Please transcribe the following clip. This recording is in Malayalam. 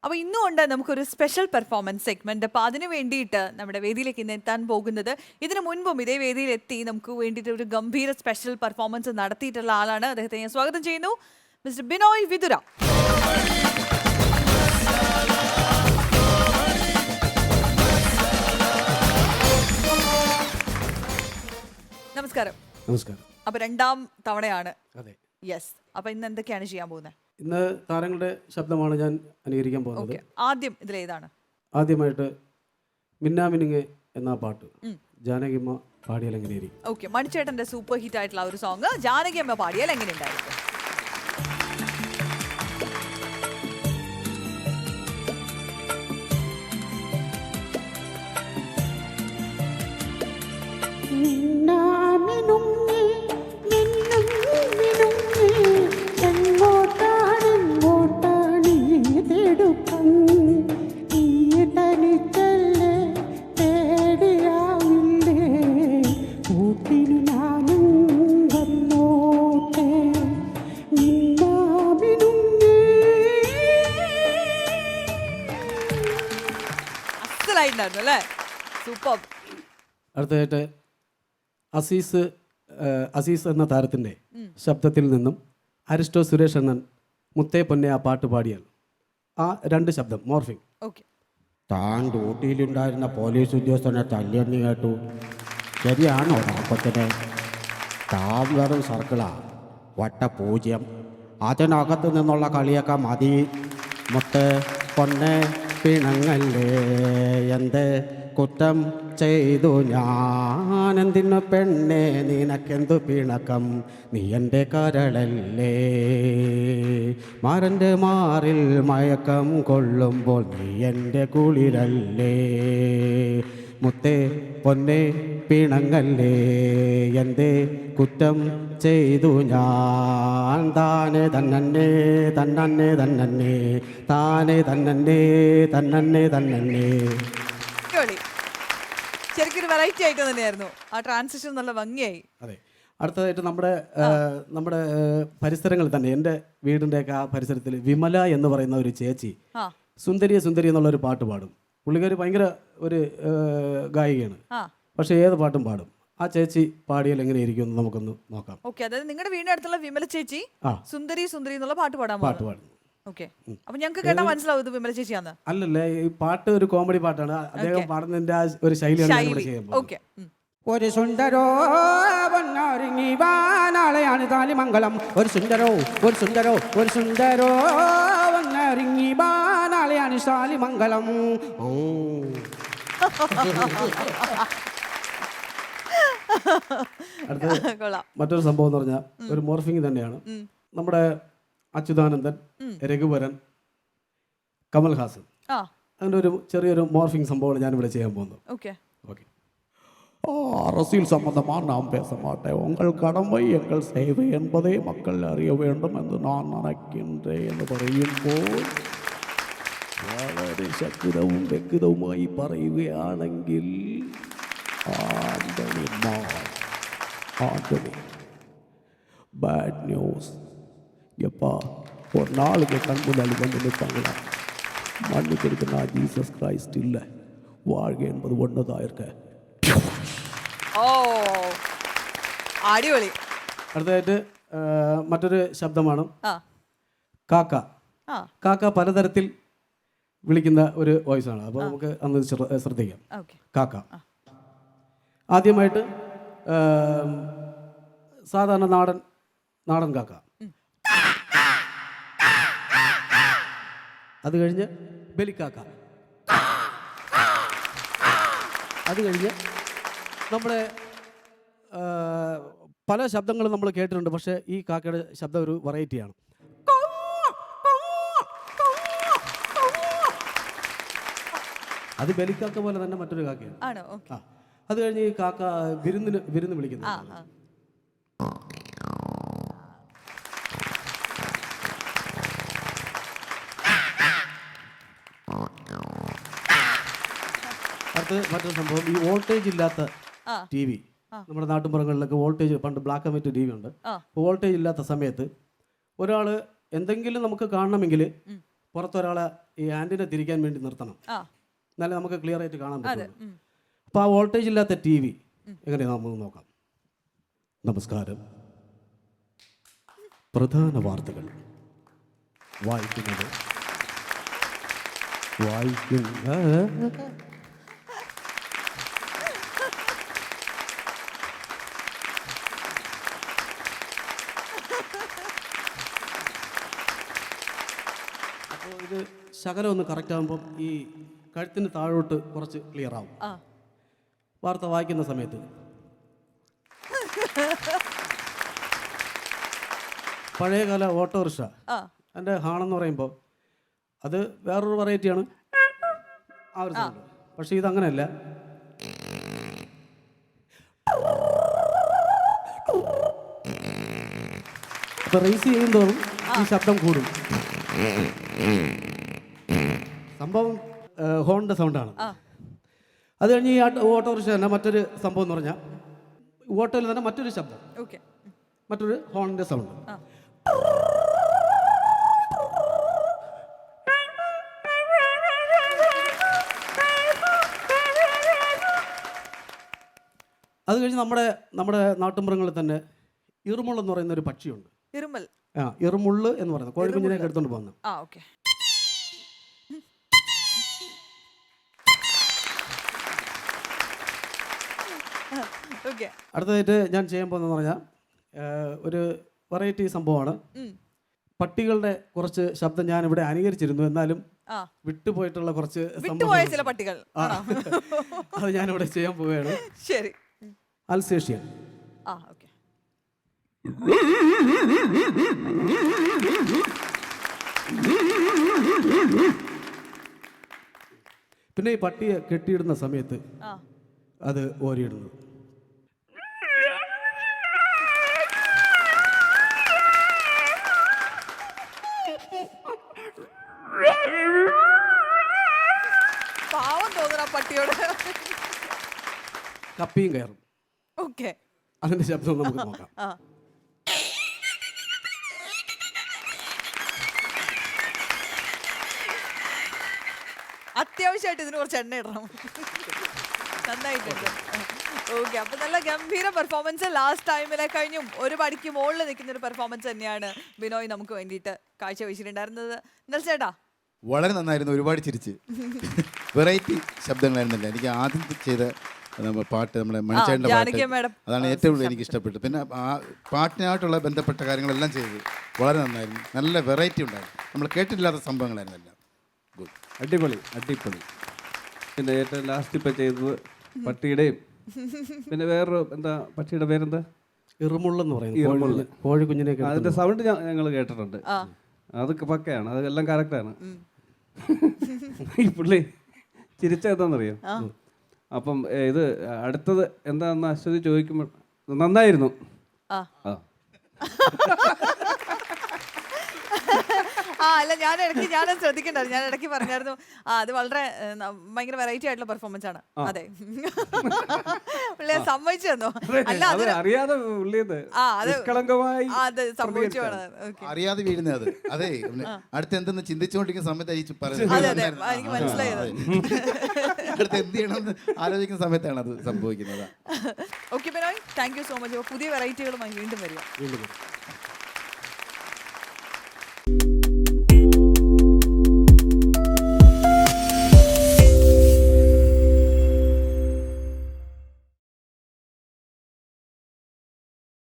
അപ്പോൾ ഇന്നുകൊണ്ട് നമുക്കൊരു സ്പെഷ്യൽ പെർഫോമൻസ് സെഗ്മെന്റ്. അപ്പോൾ അതിന് വേണ്ടിയിട്ട് നമ്മുടെ വേദിയിലേക്ക് ഇന്ന് എത്താൻ പോകുന്നത്, ഇതിനു മുൻപും ഇതേ വേദിയിൽ എത്തി നമുക്ക് വേണ്ടിയിട്ട് ഒരു ഗംഭീര സ്പെഷ്യൽ പെർഫോമൻസ് നടത്തിയിട്ടുള്ള ആളാണ്. അദ്ദേഹത്തെ ഞാൻ സ്വാഗതം ചെയ്യുന്നു, മിസ്റ്റർ ബിനോയ് വിതുര. നമസ്കാരം. നമസ്കാരം. അപ്പോൾ രണ്ടാം തവണയാണ്. അതെ. യെസ്. അപ്പോൾ ഇന്ന് എന്തൊക്കെയാണ് ചെയ്യാൻ പോകുന്നത്? ഇന്ന് താരങ്ങളുടെ ശബ്ദമാണ് ഞാൻ അനുകരിക്കാൻ പോകുന്നത്. ആദ്യം ഇതിലേതാണ്? ആദ്യമായിട്ട് മിന്നാമിനുങ്ങ് എന്ന പാട്ട് ജാനകിയമ്മ പാടിയാൽ എങ്ങനെയായിരിക്കും? ഓക്കെ, മണിച്ചേട്ടന്റെ സൂപ്പർ ഹിറ്റ് ആയിട്ടുള്ള ഒരു സോങ് ജാനകിയമ്മ പാടിയാൽ എങ്ങനെയുണ്ടായിരിക്കും? അടുത്തതായിട്ട് അസീസ് എന്ന താരത്തിൻ്റെ ശബ്ദത്തിൽ നിന്നും അരിസ്റ്റോ സുരേഷ് അണ്ണൻ മുത്തേ പൊന്നെ ആ പാട്ട് പാടിയാൽ ആ രണ്ട് ശബ്ദം മോർഫിംഗ്. താൻ ഡ്യൂട്ടിയിലുണ്ടായിരുന്ന പോലീസ് ഉദ്യോഗസ്ഥനെ തല്ലിയെന്ന് കേട്ടു. ശരിയാണോ നാപ്പത്തിന്? താൻ വെറും സർക്കിളാ, വട്ട പൂജ്യം. അതിനകത്ത് നിന്നുള്ള കളിയൊക്കെ മതി. മുത്ത് പൊന്നെ പിണങ്ങല്ലേ, എന്ത് കുറ്റം ചെയ്തു ഞാനെന്തിനു പെണ്ണെ, നിനക്കെന്തു പിണക്കം, നീ എൻ്റെ കരളല്ലേ. മാരൻ്റെ മാറിൽ മയക്കം കൊള്ളുമ്പോൾ നീ എൻ്റെ കുളിരല്ലേ. മുത്തേ പൊന്നെ പിണങ്ങല്ലേ, എന്തേ കുറ്റം ചെയ്തു ഞാൻ. താനെ തന്നന്നെ തന്നന്നെ തന്നന്നെ, താനെ തന്നന്നെ തന്നന്നെ തന്നന്നെ. ശരിക്കും വെറൈറ്റി ആയിട്ട് തന്നെയായിരുന്നു ആ ട്രാൻസിഷൻ, നല്ല ഭംഗിയായി. അതെ. അടുത്തതായിട്ട് നമ്മുടെ പരിസരങ്ങളിൽ തന്നെ, എൻ്റെ വീടിൻ്റെയൊക്കെ ആ പരിസരത്തിൽ വിമല എന്ന് പറയുന്ന ഒരു ചേച്ചി സുന്ദരിയെ സുന്ദരി എന്നുള്ളൊരു പാട്ട് പാടും. പുള്ളിക്കാരി ഭയങ്കര ഒരു ഗായികയാണ്, പക്ഷെ ഏത് പാട്ടും പാടും. ആ ചേച്ചി പാടിയാൽ എങ്ങനെയായിരിക്കും എന്ന് നമുക്കൊന്ന് നോക്കാം. ഓക്കെ, അതായത് നിങ്ങളുടെ വീടിന്റെ അടുത്തുള്ള വിമല ചേച്ചി സുന്ദരി സുന്ദരി എന്നുള്ള പാട്ട് പാടുന്നു. ഓക്കെ, അപ്പൊ ഞങ്ങൾക്ക് കേട്ടാ മനസ്സിലാവും ഇത് വിമല ചേച്ചിയാന്ന്. അല്ലല്ലേ, ഈ പാട്ട് ഒരു കോമഡി പാട്ടാണ്. അദ്ദേഹം പാടുന്നതിന്റെ ആ ഒരു ശൈലിയാണ്. ഓക്കെ. ഒരു സുന്ദരോ വന്നൊരുങ്ങി വാ, നാളെയാണ് താലിമംഗലം. ഒരു സുന്ദരോ ഒരു സുന്ദരോ ഒരു സുന്ദരോ വന്നൊരുങ്ങി വാ, നാളെയാണ് താലിമംഗലം. മറ്റൊരു സംഭവം എന്ന് പറഞ്ഞാൽ ഒരു മോർഫിംഗ് തന്നെയാണ്. നമ്മുടെ അച്യുതാനന്ദൻ, രഘുവരൻ, കമൽഹാസൻ, അങ്ങനെ ഒരു ചെറിയൊരു മോർഫിംഗ് സംഭവമാണ് ഞാനിവിടെ ചെയ്യാൻ പോകുന്നത്. ഓക്കെ. அரசியல் சம்பந்தமாக நாம் பேச மாட்டேன். உங்கள் கடமை எங்கள் சேவை என்பதை மக்கள் அறிய வேண்டும் என்று நான் நினைக்கின்றேன் എന്ന് പറയുമ്പോൾ വളരെ ശക്തവും വ്യക്തവുമായി പറയുകയാണെങ്കിൽ ആന്റണി பேட் நியூஸ். எப்பா ஒரு நாளுக்கு கண் முன்னாடி வந்து நிற்பாங்களா, மன்னிக்கிறதுக்கு நான் ஜீசஸ் கிரைஸ்ட் இல்லை, வாழ்க்கை என்பது ஒன்றுதான் இருக்க. അടിപൊളി. അടുത്തതായിട്ട് മറ്റൊരു ശബ്ദമാണ് കാക്ക. കാക്ക പലതരത്തിൽ വിളിക്കുന്ന ഒരു വോയിസ് ആണ്. അപ്പോൾ നമുക്ക് അന്ന് ശ്രദ്ധിക്കാം. കാക്ക ആദ്യമായിട്ട് സാധാരണ നാടൻ കാക്ക. അത് കഴിഞ്ഞ് ബലിക്കാക്ക. അത് കഴിഞ്ഞ് നമ്മുടെ പല ശബ്ദങ്ങളും നമ്മൾ കേട്ടിട്ടുണ്ട്, പക്ഷേ ഈ കാക്കയുടെ ശബ്ദം ഒരു വെറൈറ്റിയാണ്. അത് ബലിക്കാക്ക പോലെ തന്നെ മറ്റൊരു കാക്കയാണ്. അത് കഴിഞ്ഞ് ഈ കാക്ക വിരുന്ന് വിളിക്കുന്നു. അടുത്ത് മറ്റൊരു സംഭവം, ഈ വോൾട്ടേജ് ഇല്ലാത്ത ടി വി. നമ്മുടെ നാട്ടുമ്പുറങ്ങളിലൊക്കെ വോൾട്ടേജ്, പണ്ട് black and white T V ഉണ്ട്. വോൾട്ടേജ് ഇല്ലാത്ത സമയത്ത് ഒരാൾ എന്തെങ്കിലും നമുക്ക് കാണണമെങ്കിൽ പുറത്തൊരാളെ ഈ ആൻറ്റിനെ തിരിക്കാൻ വേണ്ടി നിർത്തണം, ആ എന്നാലേ നമുക്ക് ക്ലിയർ ആയിട്ട് കാണാൻ അതെ പറ്റുള്ളൂ. അപ്പോൾ ആ വോൾട്ടേജ് ഇല്ലാത്ത ടി വി എങ്ങനെയാണ് നമുക്ക് നോക്കാം. നമസ്കാരം. പ്രധാന വാർത്തകൾ വായിക്കുന്നത് അപ്പോൾ ഇത് ശകലം ഒന്ന് കറക്റ്റ് ആകുമ്പം ഈ കഴുത്തിന് താഴോട്ട് കുറച്ച് ക്ലിയർ ആവും ആ വാർത്ത വായിക്കുന്ന സമയത്ത്. പഴയകാല ഓട്ടോറിക്ഷ ആ എൻ്റെ ഹാണെന്ന് പറയുമ്പോൾ അത് വേറൊരു വെറൈറ്റിയാണ് ആ ഒരു സൗണ്ട്. പക്ഷേ ഇതങ്ങനെയല്ല. അപ്പോൾ റേസ് ചെയ്യുന്നതോറും ഈ ശബ്ദം കൂടും. സംഭവം ഹോണിൻ്റെ സൗണ്ടാണ്. അത് കഴിഞ്ഞ് ഈ ഓട്ടോറിക്ഷ തന്നെ മറ്റൊരു സംഭവം എന്ന് പറഞ്ഞാൽ ഓട്ടോയിൽ തന്നെ മറ്റൊരു ശബ്ദം, ഓക്കെ മറ്റൊരു ഹോണിൻ്റെ സൗണ്ട്. അത് കഴിഞ്ഞ് നമ്മുടെ നാട്ടുമൃഗങ്ങളിൽ തന്നെ ഇറുമുൾ എന്ന് പറയുന്ന ഒരു പക്ഷിയുണ്ട്. ഇരുമൽ. ആ ഇറുമുള്ള് എന്ന് പറയുന്നത് കോഴിക്കുഞ്ഞിനെയൊക്കെ എടുത്തുകൊണ്ട് പോകുന്നത്. ആ ഓക്കെ ഓക്കെ. അടുത്തതായിട്ട് ഞാൻ ചെയ്യാൻ പോകുന്നതെന്ന് പറഞ്ഞാൽ ഒരു വെറൈറ്റി സംഭവമാണ്. പട്ടികളുടെ കുറച്ച് ശബ്ദം ഞാൻ ഇവിടെ അനുകരിച്ചിരുന്നു, എന്നാലും വിട്ടുപോയിട്ടുള്ള കുറച്ച് വിട്ടുപോയ ചില പട്ടികൾ അത് ഞാനിവിടെ ചെയ്യാൻ പോവുകയാണ്. ശരി. അൽസേഷ്യൻ. ആ ഓക്കെ. പിന്നെ ഈ പട്ടിയെ കെട്ടിയിടുന്ന സമയത്ത് ആ അത് ഓരിയിടുന്നത്. പാവം തോന്നുന്നു ആ പട്ടിയോട്. കപ്പിയും കയറും. ഓക്കെ. അതിന്റെ ശബ്ദം നമുക്ക് നോക്കാം. ആ അത്യാവശ്യമായിട്ട് ഇതിന് കുറച്ച് എണ്ണ ഇടണം. നന്നായിട്ടുണ്ട്. ഓക്കെ. അപ്പൊ നല്ല ഗംഭീര പെർഫോമൻസ്. ലാസ്റ്റ് ടൈമിലെ കഴിഞ്ഞും ഒരു പടിക്ക് മുകളിൽ നിൽക്കുന്ന ഒരു പെർഫോമൻസ് തന്നെയാണ് ബിനോയ് നമുക്ക് വേണ്ടിയിട്ട് കാഴ്ചവെച്ചിട്ടുണ്ടായിരുന്നത്. എന്നാൽ ചേട്ടാ വളരെ നന്നായിരുന്നു, ഒരുപാട് ചിരിച്ച്. വെറൈറ്റി ശബ്ദങ്ങളായിരുന്നില്ല. എനിക്ക് ആദ്യം ചെയ്ത പാട്ട് നമ്മുടെ മണിച്ചേട്ടൻ്റെ പാട്ട് അതാണ് ഏറ്റവും കൂടുതൽ എനിക്ക് ഇഷ്ടപ്പെട്ടു. പിന്നെ ആ പാട്ടിനായിട്ടുള്ള ബന്ധപ്പെട്ട കാര്യങ്ങളെല്ലാം ചെയ്ത് വളരെ നന്നായിരുന്നു. നല്ല വെറൈറ്റി ഉണ്ടായിരുന്നു, നമ്മൾ കേട്ടിട്ടില്ലാത്ത സംഭവങ്ങളായിരുന്നു എല്ലാം. ഗുഡ്. അടിപൊളി അടിപൊളി. പിന്നെ ഏറ്റവും ലാസ്റ്റ് ഇപ്പം ചെയ്തത് പട്ടിയുടെയും പിന്നെ വേറൊരു എന്താ പക്ഷിയുടെ പേരെന്താ, ഇറുമുള്ളെന്ന് പറയുന്നത് കോഴിക്കുഞ്ഞിനെയൊക്കെ. അതിന്റെ സൗണ്ട് ഞങ്ങൾ കേട്ടിട്ടുണ്ട്. അതൊക്കെ പക്കയാണ്, അതെല്ലാം കറക്റ്റാണ്. ഈ പുള്ളി ചിരിച്ചെന്താണെന്നറിയോ? അപ്പം ഇത് അടുത്തത് എന്താണെന്ന് അശ്വതി ചോദിക്കുമ്പോൾ നന്നായിരുന്നു. ആ അല്ല ഞാൻ ശ്രദ്ധിക്കണ്ടായിരുന്നു. ഞാൻ ഇടയ്ക്ക് പറഞ്ഞായിരുന്നു അത് വളരെ ഭയങ്കര വെറൈറ്റി ആയിട്ടുള്ള പെർഫോമൻസ് ആണ്. അതെ പുള്ളി സമ്മതിച്ചു തന്നോ? അല്ല അത് അറിയാതെ അത് സംഭവിച്ചു. അറിയാതെ വീഴുന്നത് അത്. അതെ, അടുത്ത് എന്തെന്ന് ചിന്തിച്ചുകൊണ്ടിരിക്കുന്ന സമയത്ത് അതെ അതെ എനിക്ക് മനസ്സിലായത്. അടുത്ത് എന്ത് ചെയ്യണമെന്ന് ആലോചിക്കുന്ന സമയത്താണ് അത് സംഭവിക്കുന്നത്. Okay Binoy, thank you so much. പുതിയ വെറൈറ്റികളുമായി വീണ്ടും വരിക.